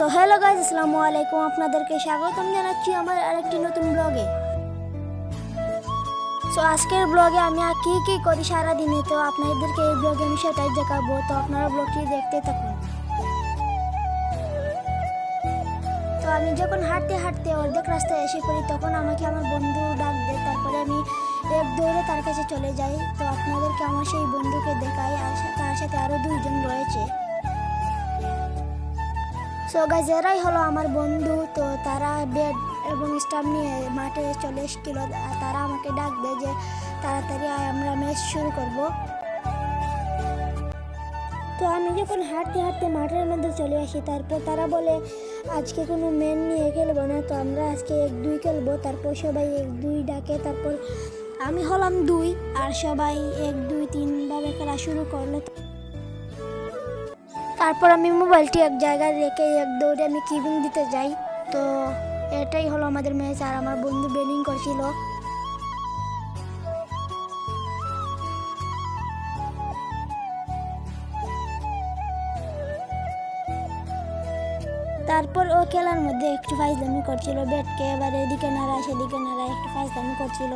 So hello guys, আসসালামু আলাইকুম। আপনাদেরকে স্বাগতম জানাচ্ছি আমার আরেকটি নতুন ব্লগে। সো আজকের ব্লগে আমি কি কি করি সারাদিনে, তো আপনাদেরকে এই ব্লগে আমি সেটাই দেখাবো। তো আপনারা ব্লগটি দেখতে থাকুন। তো আমি যখন হাঁটতে হাঁটতে অর্ধেক রাস্তায় এসে পড়ি, তখন আমাকে আমার বন্ধু ডাক দেয়। তারপরে আমি এক দৌড়ে তার কাছে চলে যাই। তো আপনাদেরকে আমার সেই বন্ধুকে দেখাই, আর তার সাথে আরও দুইজন রয়েছে। সো গাইজ, এরাই হলো আমার বন্ধু। তো তারা ব্যাট এবং স্টাম্প নিয়ে মাঠে চলে এসেছিল। তারা আমাকে ডাক দেয় যে তাড়াতাড়ি আমরা ম্যাচ শুরু করব। তো আমি যখন হাঁটতে হাঁটতে মাঠের মধ্যে চলে আসি, তারপর তারা বলে আজকে কোনো ম্যান নিয়ে খেলবো না, তো আমরা আজকে 1-2 খেলবো। তারপর সবাই 1-2 ডাকে, তারপর আমি হলাম 2 আর সবাই 1-2-3 ভাবে খেলা শুরু করলো। তারপর আমি মোবাইলটি এক জায়গায় রেখে এক দৌড়ে আমি কিপিং দিতে যাই। তো এটাই হলো আমাদের ম্যাচ, আর আমার বন্ধু বোলিং করছিল। তারপর ও খেলার মধ্যে একটু ফাইজলামি করছিল, ব্যাটকে এবার এদিকে নাড়ায় সেদিকে নাড়ায় একটু ফাইজলামি করছিল।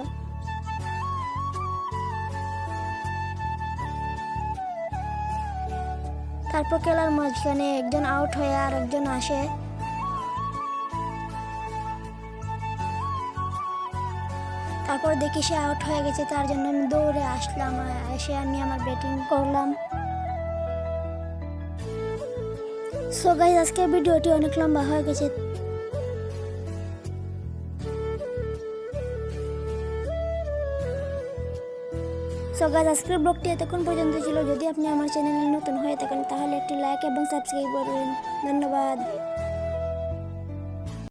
তারপর খেলার মাঝখানে একজন আউট হয়ে আর একজন আসে। তারপর দেখি সে আউট হয়ে গেছে, তার জন্য আমি দৌড়ে আসলাম। এসে আমি আমার ব্যাটিং করলাম। সো গাইস, আজকের ভিডিওটি অনেক লম্বা হয়ে গেছে। সো গাইস, আজকের ব্লগটি এতক্ষণ পর্যন্ত ছিল। যদি আপনি আমার চ্যানেলে নতুন হয়ে থাকেন তাহলে একটি লাইক এবং সাবস্ক্রাইব করবেন। ধন্যবাদ।